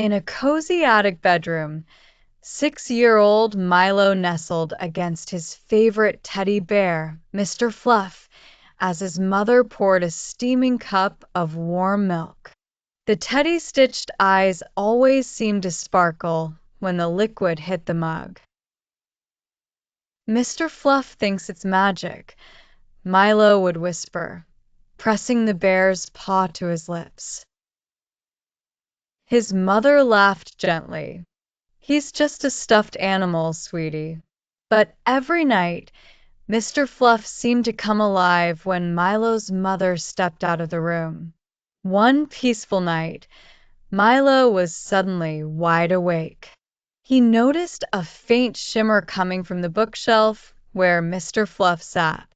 In a cozy attic bedroom, 6-year-old Milo nestled against his favorite teddy bear, Mr. Fluff, as his mother poured a steaming cup of warm milk. The teddy-stitched eyes always seemed to sparkle when the liquid hit the mug. "Mr. Fluff thinks it's magic," Milo would whisper, pressing the bear's paw to his lips. His mother laughed gently. "He's just a stuffed animal, sweetie." But every night, Mr. Fluff seemed to come alive when Milo's mother stepped out of the room. One peaceful night, Milo was suddenly wide awake. He noticed a faint shimmer coming from the bookshelf where Mr. Fluff sat.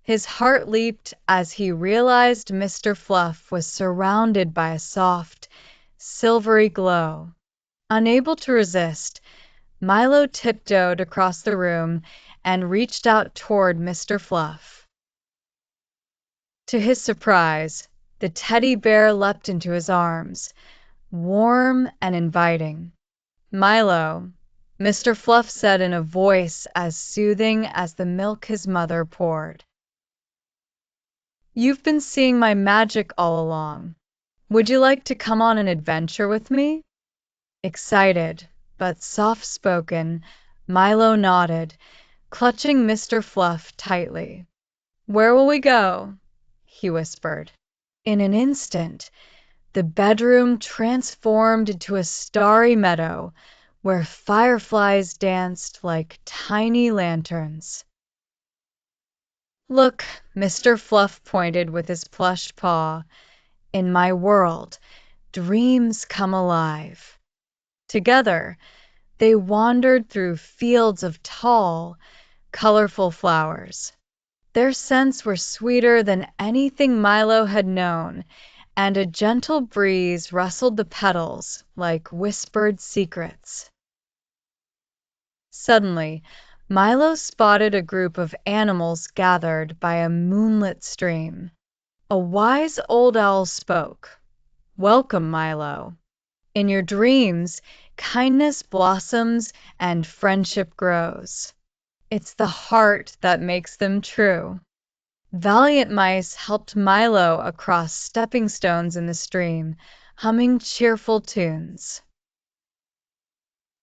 His heart leaped as he realized Mr. Fluff was surrounded by a soft, silvery glow. Unable to resist, Milo tiptoed across the room and reached out toward Mr. Fluff. To his surprise, the teddy bear leapt into his arms, warm and inviting. "Milo," Mr. Fluff said in a voice as soothing as the milk his mother poured. "You've been seeing my magic all along. Would you like to come on an adventure with me?" Excited, but soft-spoken, Milo nodded, clutching Mr. Fluff tightly. "Where will we go?" he whispered. In an instant, the bedroom transformed into a starry meadow where fireflies danced like tiny lanterns. "Look," Mr. Fluff pointed with his plush paw. "In my world, dreams come alive." Together, they wandered through fields of tall, colorful flowers. Their scents were sweeter than anything Milo had known, and a gentle breeze rustled the petals like whispered secrets. Suddenly, Milo spotted a group of animals gathered by a moonlit stream. A wise old owl spoke. "Welcome, Milo. In your dreams, kindness blossoms and friendship grows. It's the heart that makes them true." Valiant mice helped Milo across stepping stones in the stream, humming cheerful tunes.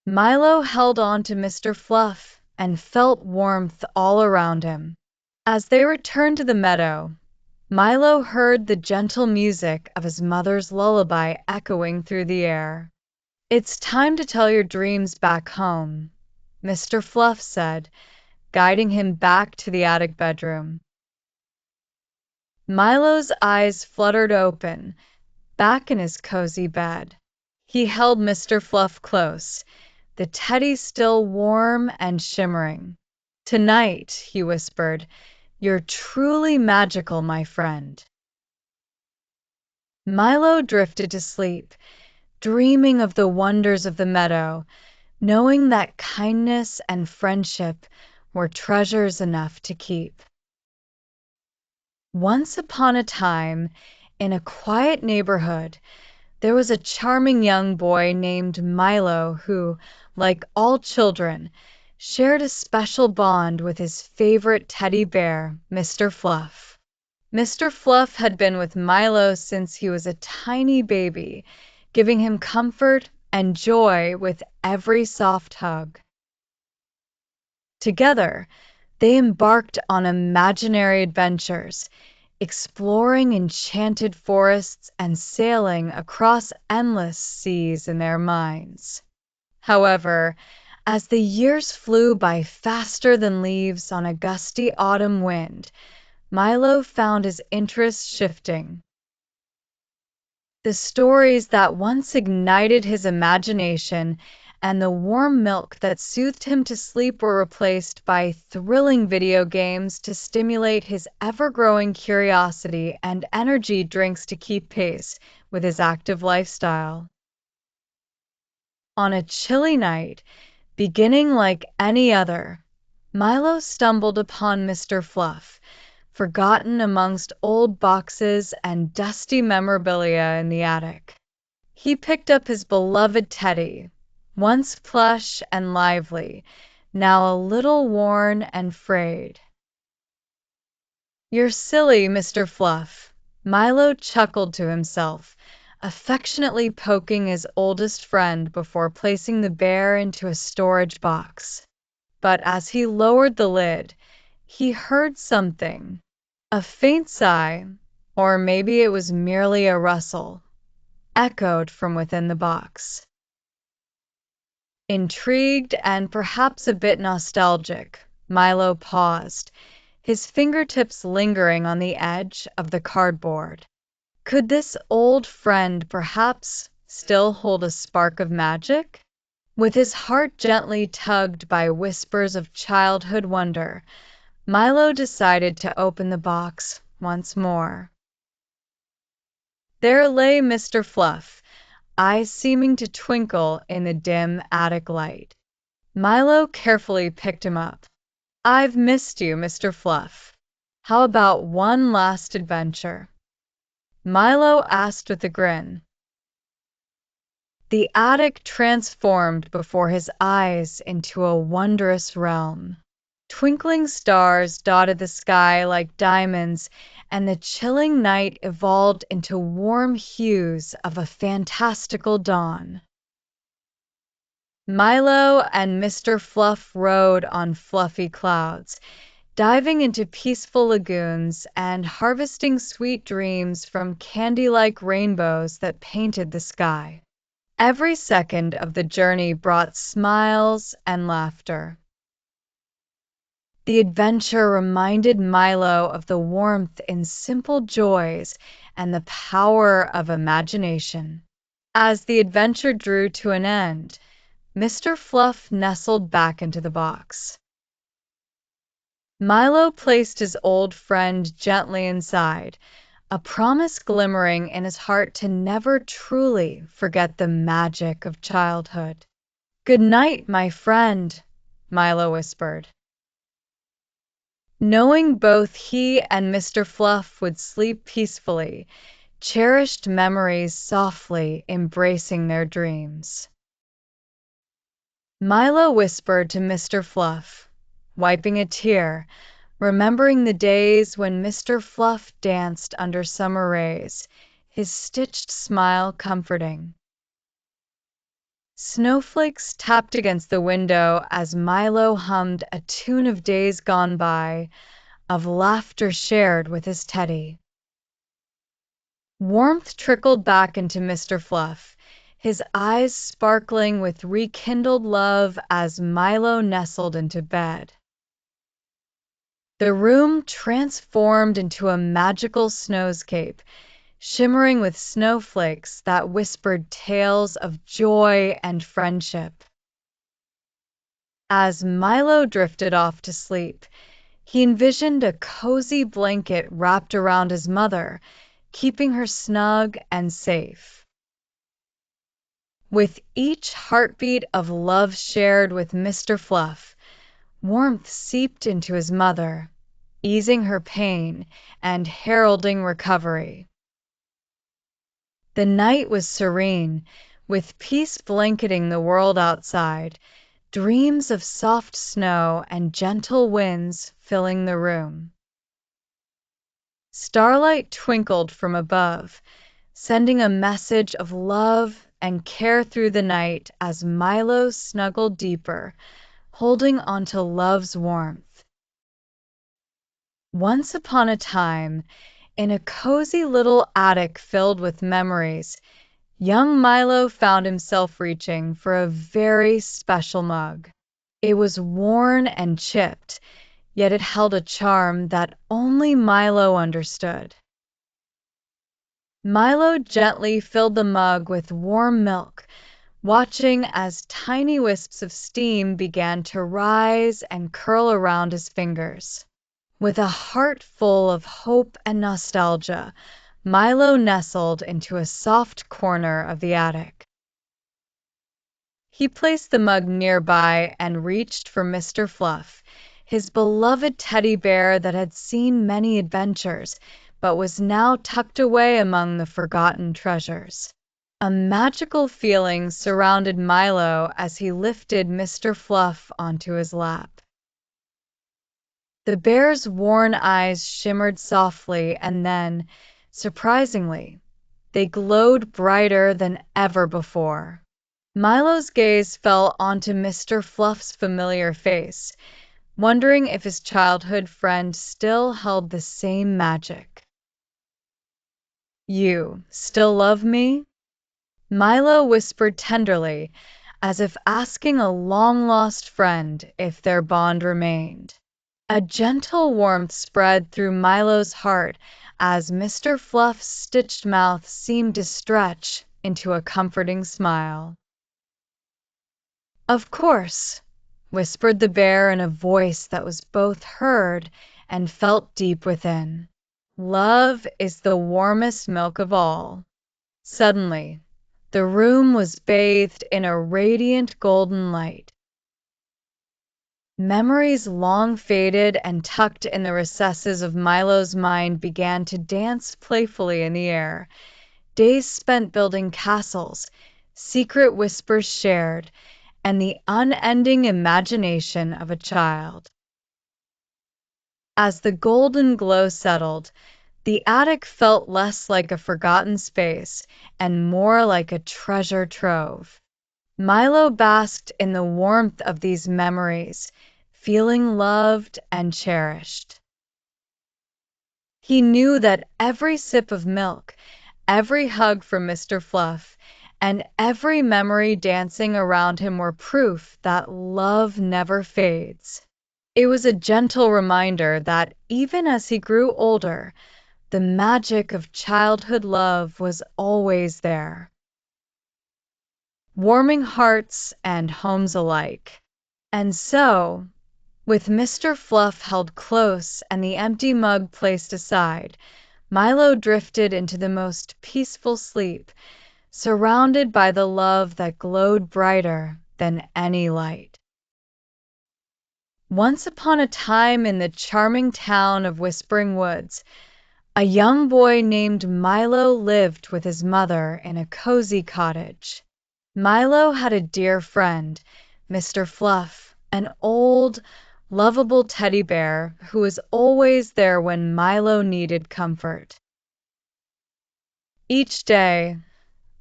Milo held on to Mr. Fluff and felt warmth all around him. As they returned to the meadow, Milo heard the gentle music of his mother's lullaby echoing through the air. "It's time to tell your dreams back home," Mr. Fluff said, guiding him back to the attic bedroom. Milo's eyes fluttered open, back in his cozy bed. He held Mr. Fluff close, the teddy still warm and shimmering. "Tonight," he whispered, "you're truly magical, my friend." Milo drifted to sleep, dreaming of the wonders of the meadow, knowing that kindness and friendship were treasures enough to keep. Once upon a time, in a quiet neighborhood, there was a charming young boy named Milo who, like all children, shared a special bond with his favorite teddy bear, Mr. Fluff. Mr. Fluff had been with Milo since he was a tiny baby, giving him comfort and joy with every soft hug. Together, they embarked on imaginary adventures, exploring enchanted forests and sailing across endless seas in their minds. However, as the years flew by faster than leaves on a gusty autumn wind, Milo found his interests shifting. The stories that once ignited his imagination and the warm milk that soothed him to sleep were replaced by thrilling video games to stimulate his ever-growing curiosity and energy drinks to keep pace with his active lifestyle. On a chilly night, beginning like any other, Milo stumbled upon Mr. Fluff, forgotten amongst old boxes and dusty memorabilia in the attic. He picked up his beloved teddy, once plush and lively, now a little worn and frayed. "You're silly, Mr. Fluff," Milo chuckled to himself, affectionately poking his oldest friend before placing the bear into a storage box. But as he lowered the lid, he heard something. A faint sigh, or maybe it was merely a rustle, echoed from within the box. Intrigued and perhaps a bit nostalgic, Milo paused, his fingertips lingering on the edge of the cardboard. Could this old friend perhaps still hold a spark of magic? With his heart gently tugged by whispers of childhood wonder, Milo decided to open the box once more. There lay Mr. Fluff, eyes seeming to twinkle in the dim attic light. Milo carefully picked him up. "I've missed you, Mr. Fluff. How about one last adventure?" Milo asked with a grin. The attic transformed before his eyes into a wondrous realm. Twinkling stars dotted the sky like diamonds, and the chilling night evolved into warm hues of a fantastical dawn. Milo and Mr. Fluff rode on fluffy clouds, diving into peaceful lagoons and harvesting sweet dreams from candy-like rainbows that painted the sky. Every second of the journey brought smiles and laughter. The adventure reminded Milo of the warmth in simple joys and the power of imagination. As the adventure drew to an end, Mr. Fluff nestled back into the box. Milo placed his old friend gently inside, a promise glimmering in his heart to never truly forget the magic of childhood. "Good night, my friend," Milo whispered, knowing both he and Mr. Fluff would sleep peacefully, cherished memories softly embracing their dreams. Milo whispered to Mr. Fluff, wiping a tear, remembering the days when Mr. Fluff danced under summer rays, his stitched smile comforting. Snowflakes tapped against the window as Milo hummed a tune of days gone by, of laughter shared with his teddy. Warmth trickled back into Mr. Fluff, his eyes sparkling with rekindled love as Milo nestled into bed. The room transformed into a magical snowscape, shimmering with snowflakes that whispered tales of joy and friendship. As Milo drifted off to sleep, he envisioned a cozy blanket wrapped around his mother, keeping her snug and safe. With each heartbeat of love shared with Mr. Fluff, warmth seeped into his mother, easing her pain and heralding recovery. The night was serene, with peace blanketing the world outside, dreams of soft snow and gentle winds filling the room. Starlight twinkled from above, sending a message of love and care through the night as Milo snuggled deeper, holding onto love's warmth. Once upon a time, in a cozy little attic filled with memories, young Milo found himself reaching for a very special mug. It was worn and chipped, yet it held a charm that only Milo understood. Milo gently filled the mug with warm milk, watching as tiny wisps of steam began to rise and curl around his fingers. With a heart full of hope and nostalgia, Milo nestled into a soft corner of the attic. He placed the mug nearby and reached for Mr. Fluff, his beloved teddy bear that had seen many adventures, but was now tucked away among the forgotten treasures. A magical feeling surrounded Milo as he lifted Mr. Fluff onto his lap. The bear's worn eyes shimmered softly, and then, surprisingly, they glowed brighter than ever before. Milo's gaze fell onto Mr. Fluff's familiar face, wondering if his childhood friend still held the same magic. "You still love me?" Milo whispered tenderly, as if asking a long-lost friend if their bond remained. A gentle warmth spread through Milo's heart as Mr. Fluff's stitched mouth seemed to stretch into a comforting smile. "Of course," whispered the bear in a voice that was both heard and felt deep within. "Love is the warmest milk of all." Suddenly, the room was bathed in a radiant golden light. Memories long faded and tucked in the recesses of Milo's mind began to dance playfully in the air. Days spent building castles, secret whispers shared, and the unending imagination of a child. As the golden glow settled, the attic felt less like a forgotten space and more like a treasure trove. Milo basked in the warmth of these memories, feeling loved and cherished. He knew that every sip of milk, every hug from Mr. Fluff, and every memory dancing around him were proof that love never fades. It was a gentle reminder that even as he grew older, the magic of childhood love was always there, warming hearts and homes alike. And so, with Mr. Fluff held close and the empty mug placed aside, Milo drifted into the most peaceful sleep, surrounded by the love that glowed brighter than any light. Once upon a time in the charming town of Whispering Woods, a young boy named Milo lived with his mother in a cozy cottage. Milo had a dear friend, Mr. Fluff, an old, lovable teddy bear who was always there when Milo needed comfort. Each day,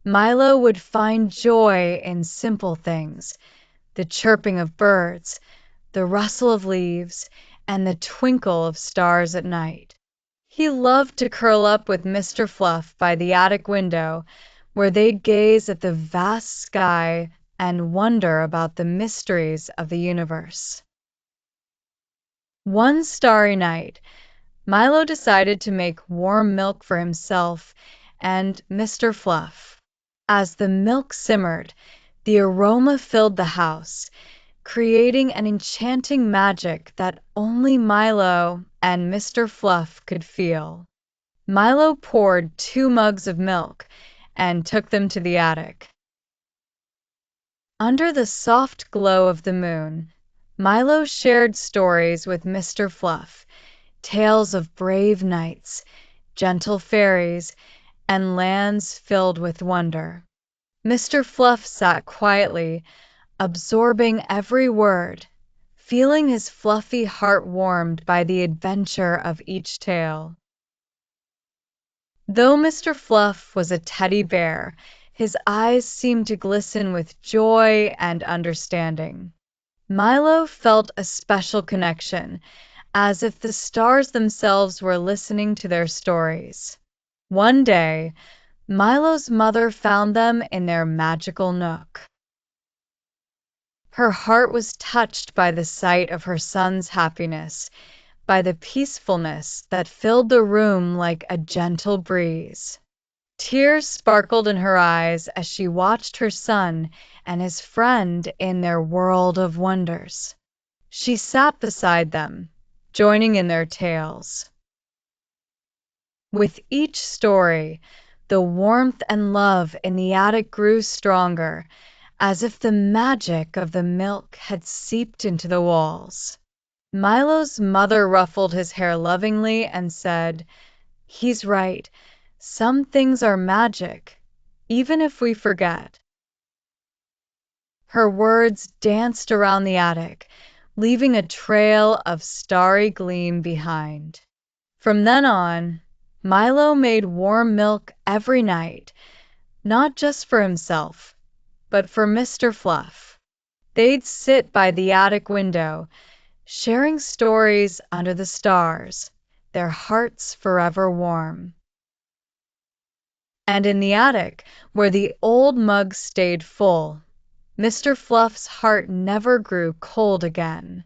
Milo would find joy in simple things, the chirping of birds, the rustle of leaves, and the twinkle of stars at night. He loved to curl up with Mr. Fluff by the attic window, where they'd gaze at the vast sky and wonder about the mysteries of the universe. One starry night, Milo decided to make warm milk for himself and Mr. Fluff. As the milk simmered, the aroma filled the house, creating an enchanting magic that only Milo and Mr. Fluff could feel. Milo poured 2 mugs of milk and took them to the attic. Under the soft glow of the moon, Milo shared stories with Mr. Fluff, tales of brave knights, gentle fairies, and lands filled with wonder. Mr. Fluff sat quietly, absorbing every word, feeling his fluffy heart warmed by the adventure of each tale. Though Mr. Fluff was a teddy bear, his eyes seemed to glisten with joy and understanding. Milo felt a special connection, as if the stars themselves were listening to their stories. One day, Milo's mother found them in their magical nook. Her heart was touched by the sight of her son's happiness, by the peacefulness that filled the room like a gentle breeze. Tears sparkled in her eyes as she watched her son and his friend in their world of wonders. She sat beside them, joining in their tales. With each story, the warmth and love in the attic grew stronger, as if the magic of the milk had seeped into the walls. Milo's mother ruffled his hair lovingly and said, "He's right. Some things are magic, even if we forget. Her words danced around the attic, leaving a trail of starry gleam behind. From then on, Milo made warm milk every night, not just for himself, but for Mr. Fluff. They'd sit by the attic window, sharing stories under the stars, their hearts forever warm. And in the attic, where the old mug stayed full, Mr. Fluff's heart never grew cold again.